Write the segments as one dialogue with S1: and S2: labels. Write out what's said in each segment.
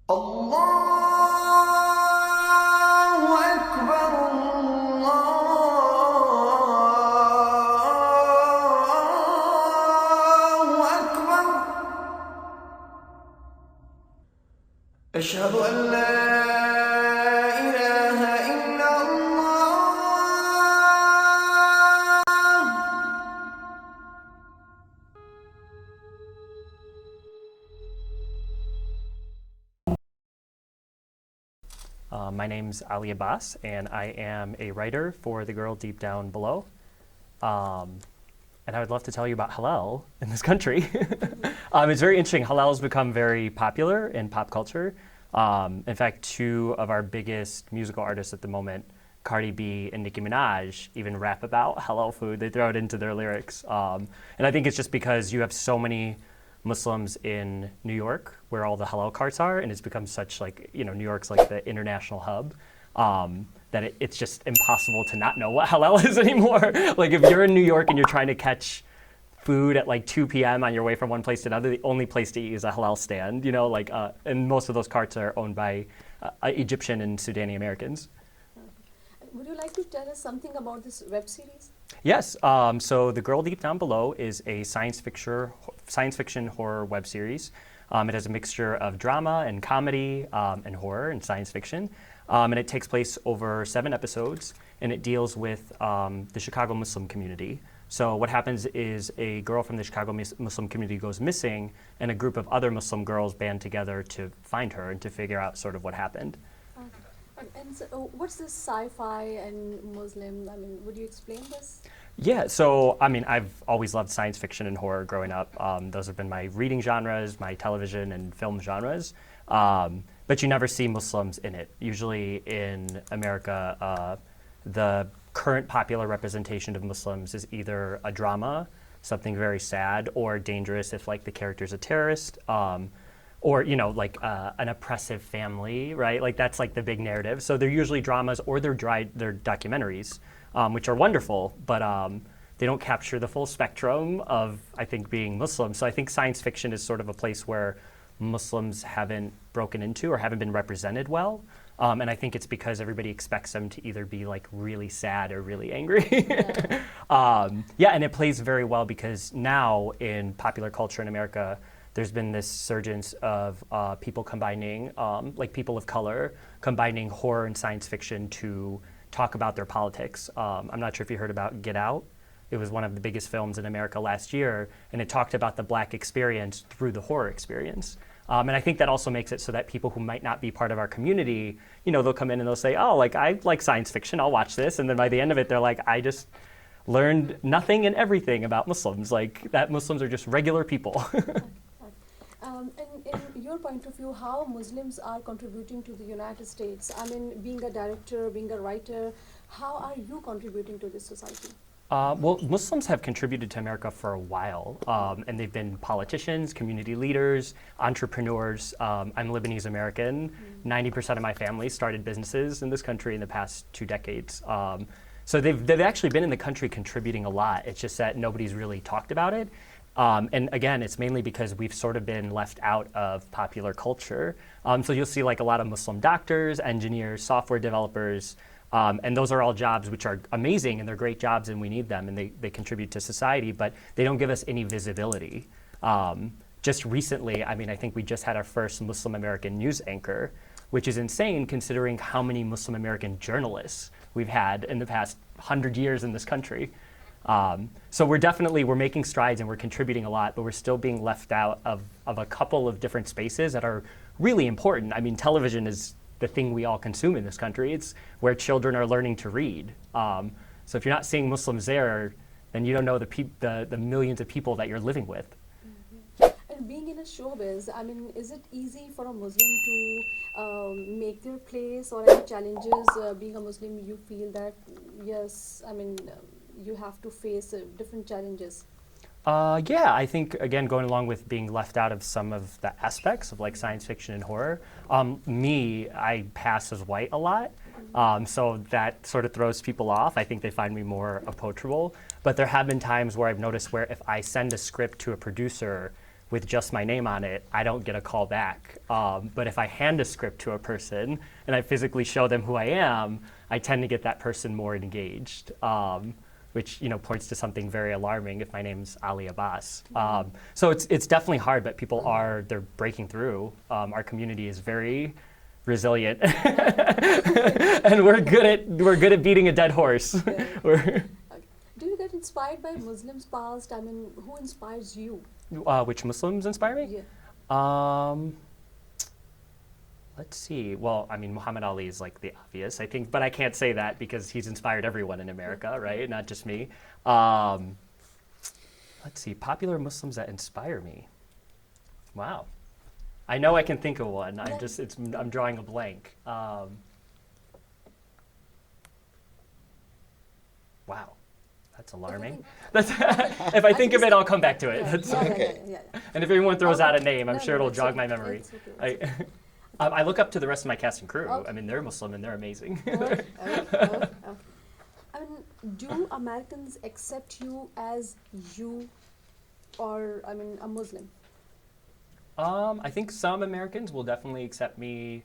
S1: الله أكبر الله أكبر أشهد أن لا إله إلا الله
S2: My name's Abbas, and I am a writer for The Girl Deep Down Below. And I would love to tell you about halal in this country. It's very interesting. Halal has become very popular in pop culture. In fact, two of our biggest musical artists at the moment, Cardi B and Nicki Minaj, even rap about halal food. They throw it into their lyrics. And I think it's just because you have so many Muslims in New York, where all the halal carts are, and it's become such New York's like the international hub, that it's just impossible to not know what halal is anymore. Like if you're in New York and you're trying to catch food at like 2 p.m. on your way from one place to another, the only place to eat is a halal stand, and most of those carts are owned by Egyptian and Sudani Americans.
S3: Would you like to tell us something about this web series?
S2: Yes. So The Girl Deep Down Below is a science fiction horror web series. It has a mixture of drama and comedy and horror and science fiction. And it takes place over 7 episodes, and it deals with the Chicago Muslim community. So what happens is a girl from the Chicago Muslim community goes missing, and a group of other Muslim girls band together to find her and to figure out sort of what happened.
S3: And so, what's this sci-fi and Muslim? I mean, would you explain this?
S2: Yeah, so I've always loved science fiction and horror growing up. Those have been my reading genres, my television and film genres. But you never see Muslims in it. Usually in America, the current popular representation of Muslims is either a drama, something very sad, or dangerous if like the character's a terrorist, or an oppressive family, right? Like that's like the big narrative. So they're usually dramas or they're documentaries, which are wonderful, but they don't capture the full spectrum of, I think, being Muslim. So I think science fiction is sort of a place where Muslims haven't broken into or haven't been represented well. And I think it's because everybody expects them to either be like really sad or really angry. And it plays very well because now in popular culture in America, there's been this surgence of people combining, like people of color, combining horror and science fiction to talk about their politics. I'm not sure if you heard about Get Out. It was one of the biggest films in America last year, and it talked about the Black experience through the horror experience. And I think that also makes it so that people who might not be part of our community, they'll come in and they'll say, oh, like I like science fiction, I'll watch this. And then by the end of it, they're like, I just learned nothing and everything about Muslims. Like that Muslims are just regular people.
S3: And in your point of view, how Muslims are contributing to the United States? I mean, being a director, being a writer, how are you contributing to this society?
S2: Well, Muslims have contributed to America for a while, and they've been politicians, community leaders, entrepreneurs. I'm Lebanese American. 90% of my family started businesses in this country in the past 2 decades. So they've actually been in the country contributing a lot. It's just that nobody's really talked about it. And again, it's mainly because we've sort of been left out of popular culture. So you'll see like a lot of Muslim doctors, engineers, software developers, and those are all jobs which are amazing and they're great jobs and we need them and they contribute to society, but they don't give us any visibility. Just recently, I think we just had our first Muslim American news anchor, which is insane considering how many Muslim American journalists we've had in the past 100 years in this country. So we're making strides and we're contributing a lot, but we're still being left out of a couple of different spaces that are really important. Television is the thing we all consume in this country. It's where children are learning to read. So if you're not seeing Muslims there, then you don't know the millions of people that you're living with.
S3: And being in a showbiz, is it easy for a Muslim to make their place, or any challenges being a Muslim you feel that, yes, you have to face different challenges?
S2: Yeah, I think, again, going along with being left out of some of the aspects of like science fiction and horror, I pass as white a lot. So that sort of throws people off. I think they find me more approachable. But there have been times where I've noticed where if I send a script to a producer with just my name on it, I don't get a call back. But if I hand a script to a person and I physically show them who I am, I tend to get that person more engaged, which points to something very alarming if my name's Ali Abbas. So it's definitely hard, but people they're breaking through. Our community is very resilient, and we're good at beating a dead horse.
S3: Okay. Do you get inspired by Muslims past? I mean, who inspires you?
S2: Which Muslims inspire me?
S3: Yeah.
S2: Let's see. Well, I mean, Muhammad Ali is like the obvious, I think, but I can't say that because he's inspired everyone in America, right? Not just me. Let's see. Popular Muslims that inspire me. Wow. I know I can think of one. I'm drawing a blank. Wow. That's alarming. If I think of it, I'll come back to it.
S3: Yeah.
S2: And if anyone throws out a name, I'm
S3: No,
S2: sure it'll
S3: it's
S2: jog
S3: okay.
S2: my memory.
S3: It's okay.
S2: I look up to the rest of my cast and crew.
S3: Okay.
S2: I mean, they're Muslim and they're amazing.
S3: Okay. I mean, do Americans accept you as you, or I mean, a Muslim?
S2: I think some Americans will definitely accept me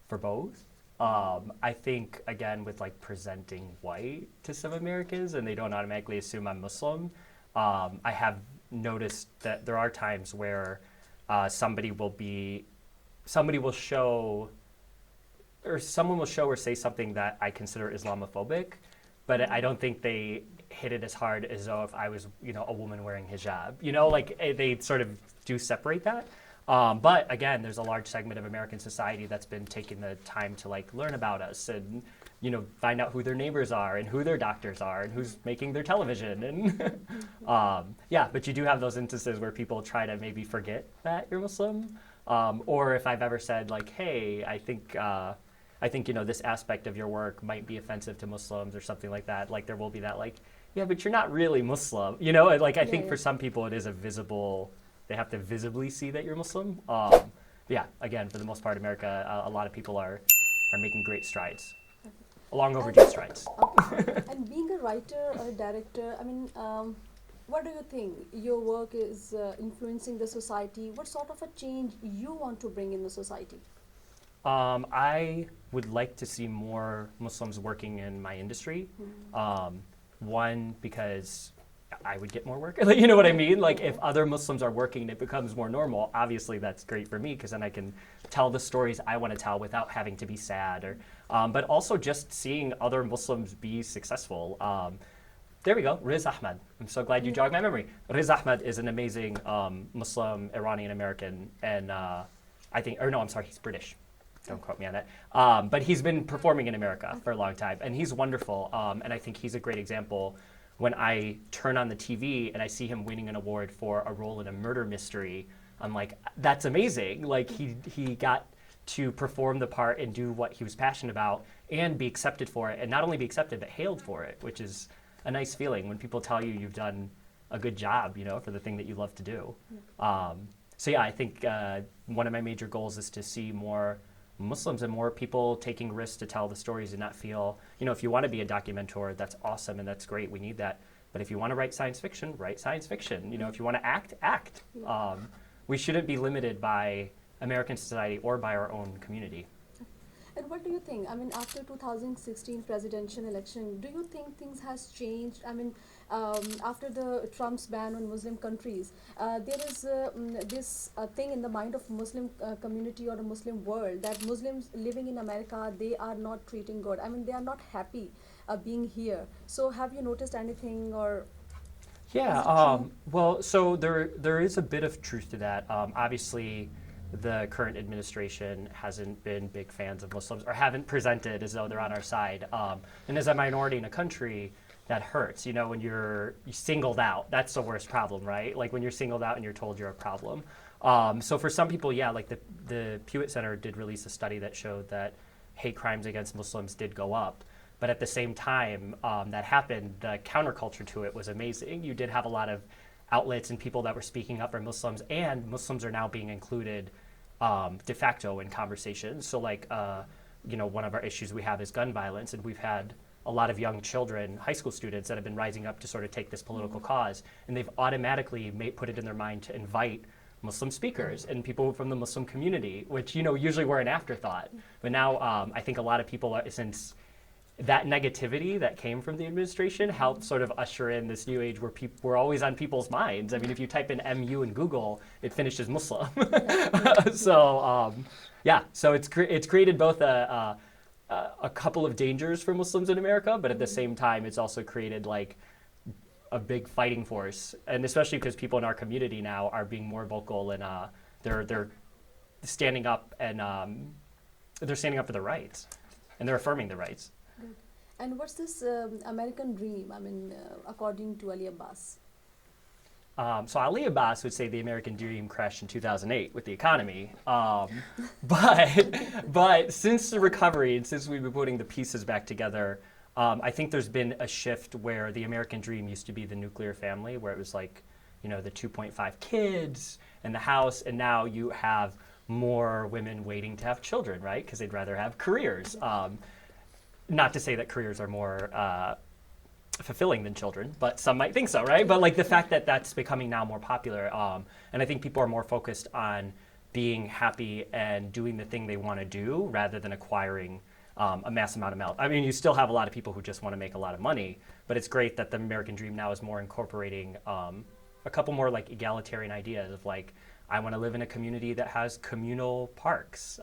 S2: for both. I think, again, with like presenting white to some Americans and they don't automatically assume I'm Muslim, I have noticed that there are times where someone will show or say something that I consider Islamophobic, but I don't think they hit it as hard as though if I was, a woman wearing hijab. They sort of do separate that. But again, there's a large segment of American society that's been taking the time to like learn about us and, find out who their neighbors are and who their doctors are and who's making their television. And but you do have those instances where people try to maybe forget that you're Muslim. Or if I've ever said like, hey, I think this aspect of your work might be offensive to Muslims or something like that. Like there will be that like, yeah, but you're not really Muslim. I think for some people it is they have to visibly see that you're Muslim. Again, for the most part, America, a lot of people are making great strides, long overdue strides.
S3: Okay. And being a writer or a director, I mean, what do you think your work is influencing the society? What sort of a change you want to bring in the society?
S2: I would like to see more Muslims working in my industry. One, because I would get more work. You know what I mean? Like if other Muslims are working and it becomes more normal, obviously that's great for me because then I can tell the stories I want to tell without having to be sad. But also just seeing other Muslims be successful. There we go, Riz Ahmed. I'm so glad you jogged my memory. Riz Ahmed is an amazing Muslim Iranian American, and he's British. Don't quote me on that. But he's been performing in America for a long time, and he's wonderful. And I think he's a great example. When I turn on the TV and I see him winning an award for a role in a murder mystery, I'm like, that's amazing. Like he got to perform the part and do what he was passionate about and be accepted for it, and not only be accepted but hailed for it, which is a nice feeling when people tell you you've done a good job, for the thing that you love to do. I think one of my major goals is to see more Muslims and more people taking risks to tell the stories and not feel, if you want to be a documentor, that's awesome and that's great. We need that. But if you want to write science fiction, write science fiction. If you want to act. We shouldn't be limited by American society or by our own community.
S3: And what do you think? I mean, after 2016 presidential election, do you think things has changed? I mean, after the Trump's ban on Muslim countries, there is this thing in the mind of Muslim community or the Muslim world that Muslims living in America, they are not treating good. I mean, they are not happy being here. So have you noticed anything or?
S2: Yeah, well, so there is a bit of truth to that. Obviously, the current administration hasn't been big fans of Muslims or haven't presented as though they're on our side. And as a minority in a country, that hurts. When you're singled out, that's the worst problem, right? Like when you're singled out and you're told you're a problem. So for some people, like the Pewitt Center did release a study that showed that hate crimes against Muslims did go up. But at the same time that happened, the counterculture to it was amazing. You did have a lot of outlets and people that were speaking up for Muslims, and Muslims are now being included de facto in conversations. So one of our issues we have is gun violence, and we've had a lot of young children, high school students, that have been rising up to sort of take this political cause, and they've automatically put it in their mind to invite Muslim speakers and people from the Muslim community, which, usually were an afterthought. But now I think a lot of people, since that negativity that came from the administration helped sort of usher in this new age where we're always on people's minds. I mean, if you type in MU in Google, it finishes Muslim. So it's created both a couple of dangers for Muslims in America, but at the same time, it's also created like a big fighting force, and especially because people in our community now are being more vocal and they're standing up and they're standing up for their rights, and they're affirming their rights.
S3: Good. And what's this American dream? I mean, according to Ali Abbas.
S2: So Ali Abbas would say the American dream crashed in 2008 with the economy. But since the recovery and since we've been putting the pieces back together, I think there's been a shift where the American dream used to be the nuclear family, where it was like, the 2.5 kids and the house, and now you have more women waiting to have children, right? Because they'd rather have careers. Not to say that careers are more fulfilling than children, but some might think so, right? But like the fact that that's becoming now more popular, and I think people are more focused on being happy and doing the thing they want to do rather than acquiring a mass amount of wealth. I mean, you still have a lot of people who just want to make a lot of money, but it's great that the American dream now is more incorporating a couple more like egalitarian ideas of like, I want to live in a community that has communal parks.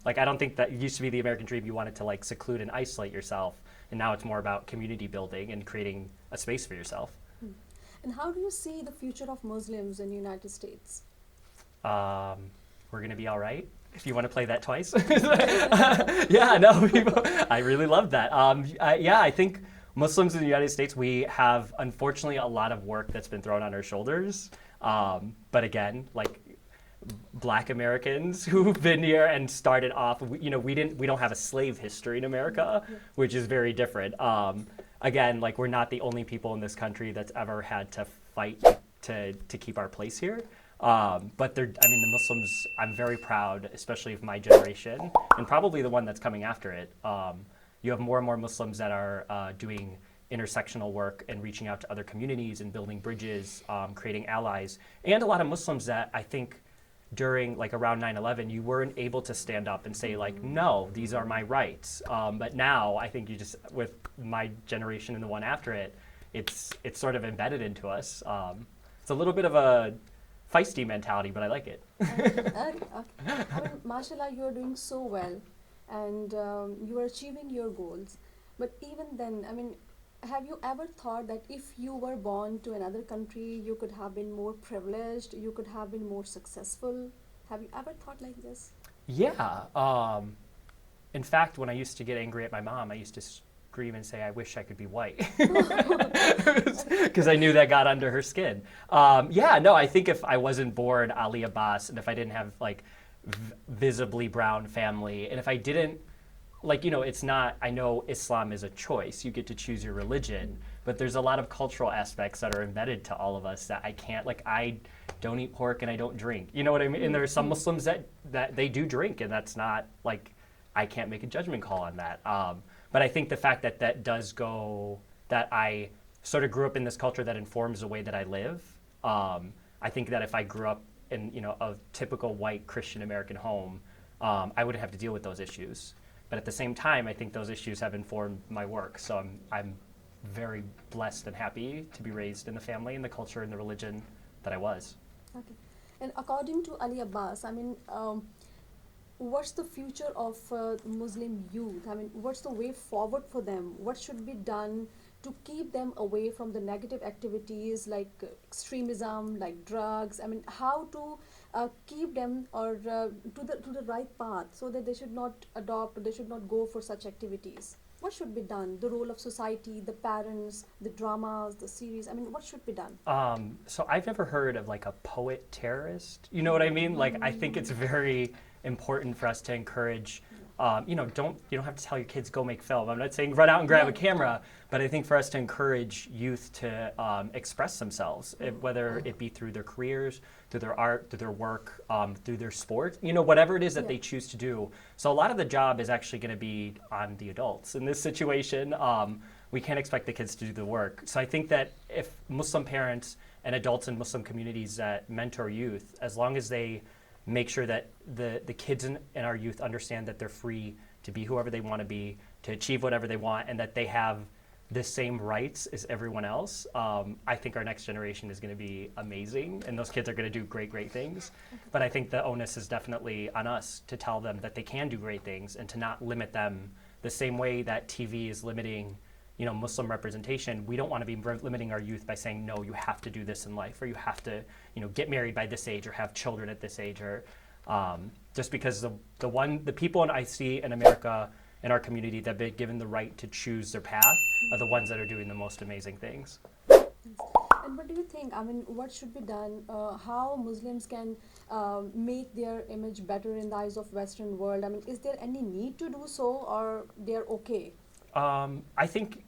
S2: Like, I don't think that it used to be the American dream. You wanted to like seclude and isolate yourself. And now it's more about community building and creating a space for yourself.
S3: And how do you see the future of Muslims in the United States?
S2: We're going to be all right. If you want to play that twice. Yeah, no, I really love that. I think Muslims in the United States, we have, unfortunately, a lot of work that's been thrown on our shoulders. But again, like Black Americans who've been here and started off, we don't have a slave history in America, which is very different. Again, like we're not the only people in this country that's ever had to fight to keep our place here. But the Muslims, I'm very proud, especially of my generation, and probably the one that's coming after it. You have more and more Muslims that are doing intersectional work and reaching out to other communities and building bridges, creating allies, and a lot of Muslims that I think during like around 9/11, you weren't able to stand up and say like, no, these are my rights. But now I think with my generation and the one after it, it's sort of embedded into us. It's a little bit of a feisty mentality, but I like it.
S3: Okay. I mean, mashallah, you're doing so well, and you are achieving your goals. But even then, I mean, have you ever thought that if you were born to another country, you could have been more privileged, you could have been more successful? Have you ever thought like this?
S2: Yeah. In fact, when I used to get angry at my mom, I used to scream and say, I wish I could be white. Because I knew that got under her skin. I think if I wasn't born Ali Abbas, and if I didn't have like visibly brown family, and if I didn't, it's not, I know Islam is a choice. You get to choose your religion, but there's a lot of cultural aspects that are embedded to all of us that I can't, I don't eat pork and I don't drink. You know what I mean? And there are some Muslims that they do drink, and that's not, I can't make a judgment call on that. But I think the fact that I sort of grew up in this culture that informs the way that I live, I think that if I grew up in, a typical white Christian American home, I wouldn't have to deal with those issues. But at the same time, I think those issues have informed my work. So I'm very blessed and happy to be raised in the family and the culture and the religion that I was.
S3: Okay. And according to Ali Abbas, I mean, what's the future of Muslim youth? I mean, what's the way forward for them? What should be done to keep them away from the negative activities like extremism, like drugs? I mean, how to keep them or to the right path so that they should not adopt or they should not go for such activities? What should be done? The role of society, the parents, the dramas, the series. I mean, what should be done?
S2: So I've never heard of like a poet terrorist. You know what I mean? Like, I think it's very important for us to encourage, you don't have to tell your kids go make film. I'm not saying run out and grab a camera, but I think for us to encourage youth to express themselves, whether it be through their careers, through their art, through their work, through their sport, whatever it is that they choose to do. So a lot of the job is actually going to be on the adults in this situation. we can't expect the kids to do the work. So I think that if Muslim parents and adults in Muslim communities that mentor youth, as long as they make sure that the kids in our youth understand that they're free to be whoever they want to be, to achieve whatever they want, and that they have the same rights as everyone else, I think our next generation is going to be amazing, and those kids are going to do great, great things. But I think the onus is definitely on us to tell them that they can do great things and to not limit them the same way that TV is limiting, you know, Muslim representation. We don't want to be limiting our youth by saying, no, you have to do this in life, or you have to, you know, get married by this age or have children at this age, or just because the people I see in America, in our community, that have been given the right to choose their path are the ones that are doing the most amazing things.
S3: And what do you think? I mean, what should be done? How Muslims can make their image better in the eyes of Western world? I mean, is there any need to do so, or they're okay?
S2: I think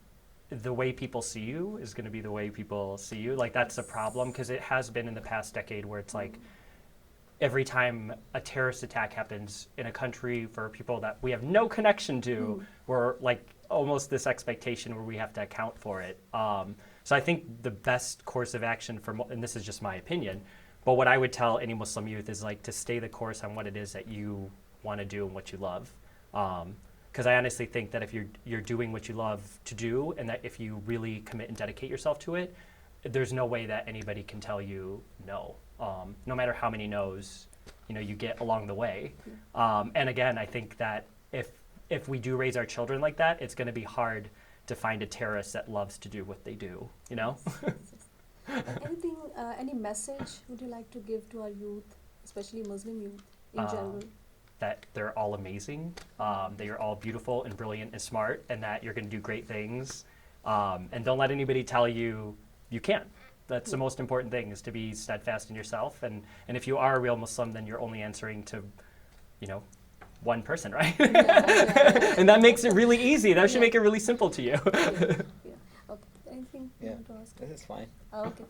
S2: the way people see you is going to be the way people see you. Like, that's a problem, because it has been in the past decade where it's like, every time a terrorist attack happens in a country for people that we have no connection to, we're like almost this expectation where we have to account for it. So I think the best course of action and this is just my opinion, but what I would tell any Muslim youth is like to stay the course on what it is that you want to do and what you love. Because I honestly think that if you're doing what you love to do, and that if you really commit and dedicate yourself to it, there's no way that anybody can tell you no. No matter how many no's, you know, you get along the way. And again, I think that if we do raise our children like that, it's going to be hard to find a terrorist that loves to do what they do, you know?
S3: Anything, any message would you like to give to our youth, especially Muslim youth in general?
S2: That they're all amazing, that you're all beautiful and brilliant and smart, and that you're going to do great things. And don't let anybody tell you you can't. That's the most important thing, is to be steadfast in yourself. And if you are a real Muslim, then you're only answering to, you know, one person, right? And that makes it really easy. That should make it really simple to you.
S3: Okay. Anything you want to ask?
S4: This is fine.
S3: Okay.